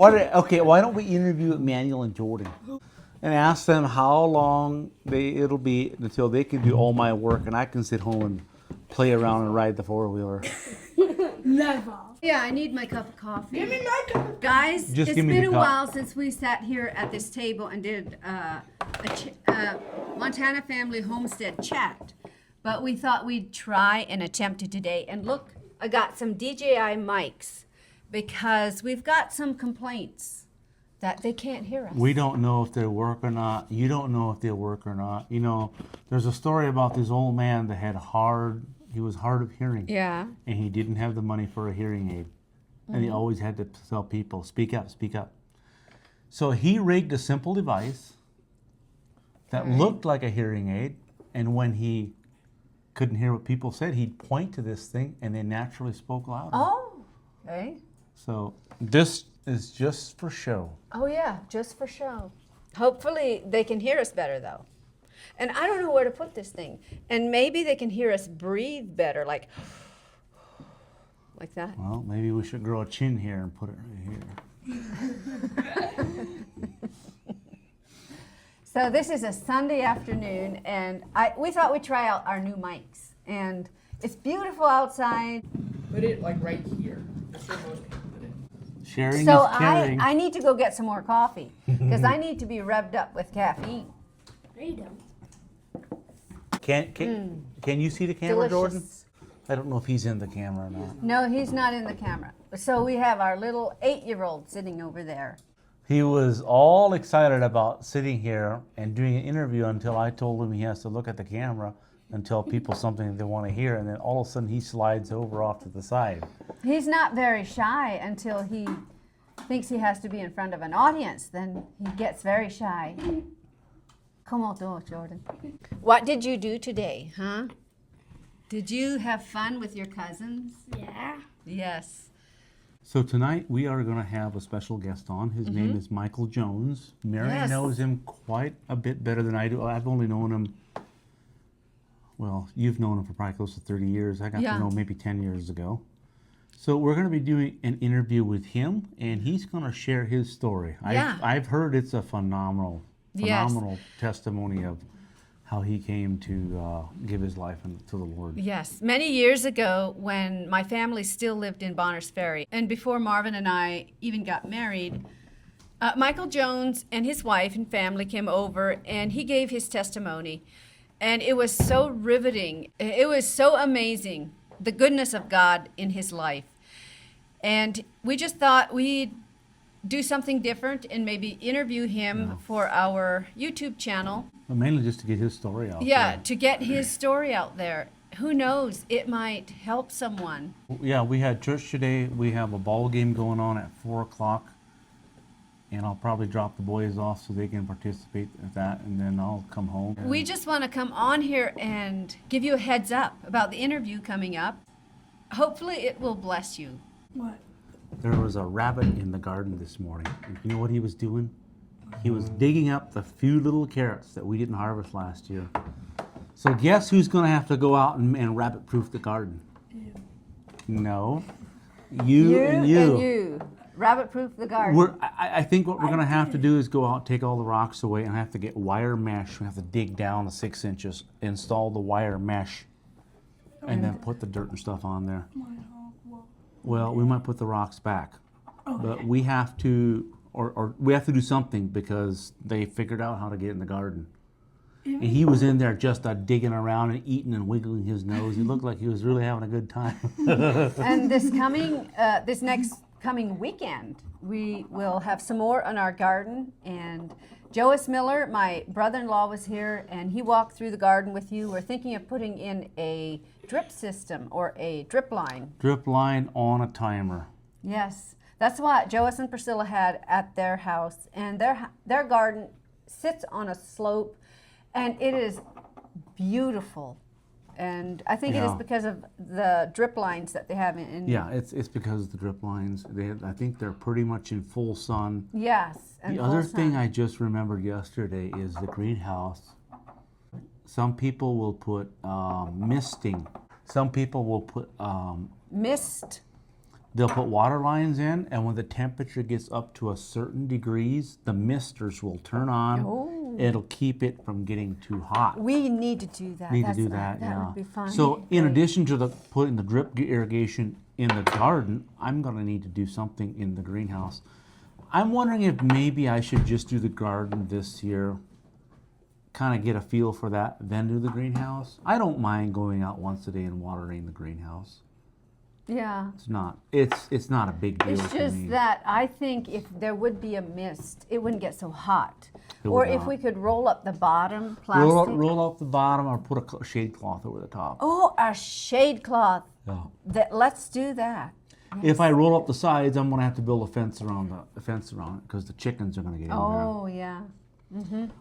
Okay, why don't we interview Emmanuel and Jordan and ask them how long it'll be until they can do all my work and I can sit home and play around and ride the four-wheeler. Never. Yeah, I need my cup of coffee. Give me my cup of Guys, Just it's give me been the a cup. while since we sat here at this table and did a Montana Family Homestead chat. But we thought we'd try and attempt it today. And look, I got some DJI mics because we've got some complaints that they can't hear us. We don't know if they work or not. You don't know if they'll work or not. You know, there's a story about this old man that he was hard of hearing. Yeah. And he didn't have the money for a hearing aid. And he always had to tell people, speak up, speak up. So he rigged a simple device that looked like a hearing aid. And when he couldn't hear what people said, he'd point to this thing and they naturally spoke louder. Oh, okay. So this is just for show. Oh yeah, just for show. Hopefully they can hear us better though. And I don't know where to put this thing. And maybe they can hear us breathe better, like that. Well, maybe we should grow a chin hair and put it right here. So this is a Sunday afternoon, and we thought we'd try out our new mics. And it's beautiful outside. Put it like right here. That's where most people put it. Sharing So is caring. I need to go get some more coffee because I need to be revved up with caffeine. No, you don't. Can you see the camera, Jordan? Delicious. I don't know if he's in the camera or not. No, he's not in the camera. So we have our little 8-year-old sitting over there. He was all excited about sitting here and doing an interview until I told him he has to look at the camera and tell people something they want to hear, and then all of a sudden he slides over off to the side. He's not very shy until he thinks he has to be in front of an audience. Then he gets very shy. Come on, Jordan. What did you do today, huh? Did you have fun with your cousins? Yeah. Yes. So tonight we are going to have a special guest on. His name is Michael Jones. Mary Yes. knows him quite a bit better than I do. I've only known him, well, you've known him for probably close to 30 years. I got Yeah. to know him maybe 10 years ago. So we're going to be doing an interview with him, and he's going to share his story. Yeah. I've heard it's a phenomenal Yes. testimony of how he came to give his life to the Lord. Yes. Many years ago, when my family still lived in Bonners Ferry, and before Marvin and I even got married, Michael Jones and his wife and family came over, and he gave his testimony. And it was so riveting. It was so amazing, the goodness of God in his life. And we just thought we'd do something different and maybe interview him for our YouTube channel. But mainly just to get his story out Yeah, there. to get his story out there. Who knows? It might help someone. Yeah, we had church today. We have a ball game going on at 4 o'clock. And I'll probably drop the boys off so they can participate at that, and then I'll come home. We just want to come on here and give you a heads up about the interview coming up. Hopefully it will bless you. What? There was a rabbit in the garden this morning. And you know what he was doing? He was digging up the few little carrots that we didn't harvest last year. So guess who's going to have to go out and rabbit-proof the garden? You. No. You and you. And you. Rabbit-proof the garden. I think what we're going to have to do is go out, take all the rocks away, and have to get wire mesh. We have to dig down the 6 inches, install the wire mesh, and then put the dirt and stuff on there. Well, we might put the rocks back, but we have to, or we have to do something because they figured out how to get in the garden. And he was in there just digging around and eating and wiggling his nose. He looked like he was really having a good time. And this next coming weekend, we will have some more on our garden. And Joas Miller, my brother-in-law, was here, and he walked through the garden with you. We're thinking of putting in a drip system or a drip line. Drip line on a timer. Yes, that's what Joas and Priscilla had at their house, and their garden sits on a slope, and it is beautiful. And I think it is because of the drip lines that they have in. Yeah, it's because of the drip lines. I think they're pretty much in full sun. Yes. And The other thing I just remembered yesterday is the greenhouse. Some people will put misting. Some people will put mist. they'll put water lines in, and when the temperature gets up to a certain degrees, the misters will turn on. Oh. It'll keep it from getting too hot. We need to do that. Need That's to do right. that, yeah. Would be fun. So in Great. addition to putting the drip irrigation in the garden, I'm gonna need to do something in the greenhouse. I'm wondering if maybe I should just do the garden this year, kind of get a feel for that, then do the greenhouse. I don't mind going out once a day and watering the greenhouse. Yeah. It's not a big deal It's to just me. that I think if there would be a mist, it wouldn't get so hot. It Or would if not. we could roll up the bottom plastic. Roll up the bottom or put a shade cloth over the top. Oh, a shade cloth. Yeah. Let's do that. If I roll up the sides, I'm gonna have to build a fence around it because the chickens are gonna get in there. Oh, yeah.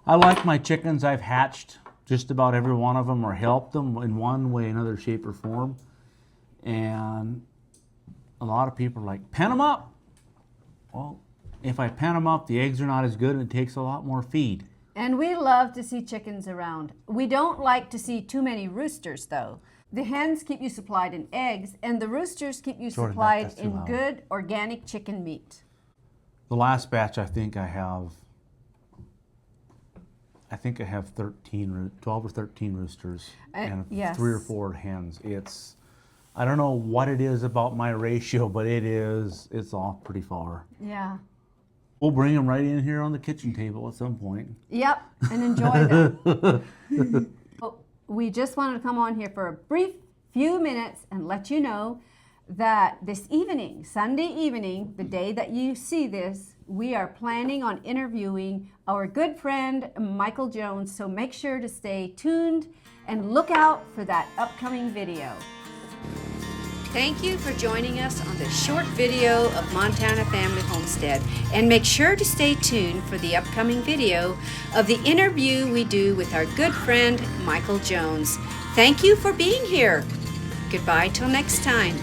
I like my chickens. I've hatched just about every one of them or helped them in one way, another shape or form. And a lot of people are like, pen them up. Well, if I pen them up, the eggs are not as good and it takes a lot more feed. And we love to see chickens around. We don't like to see too many roosters, though. The hens keep you supplied in eggs, and the roosters keep you Jordan, supplied that's too in loud. good organic chicken meat. The last batch, I think I have 12 or 13 roosters and yes. 3 or 4 hens. I don't know what it is about my ratio, but it's off pretty far. Yeah. We'll bring them right in here on the kitchen table at some point. Yep, and enjoy them. Well, we just wanted to come on here for a brief few minutes and let you know that this evening, Sunday evening, the day that you see this, we are planning on interviewing our good friend Michael Jones. So make sure to stay tuned and look out for that upcoming video. Thank you for joining us on this short video of Montana Family Homestead. And make sure to stay tuned for the upcoming video of the interview we do with our good friend Michael Jones. Thank you for being here. Goodbye till next time.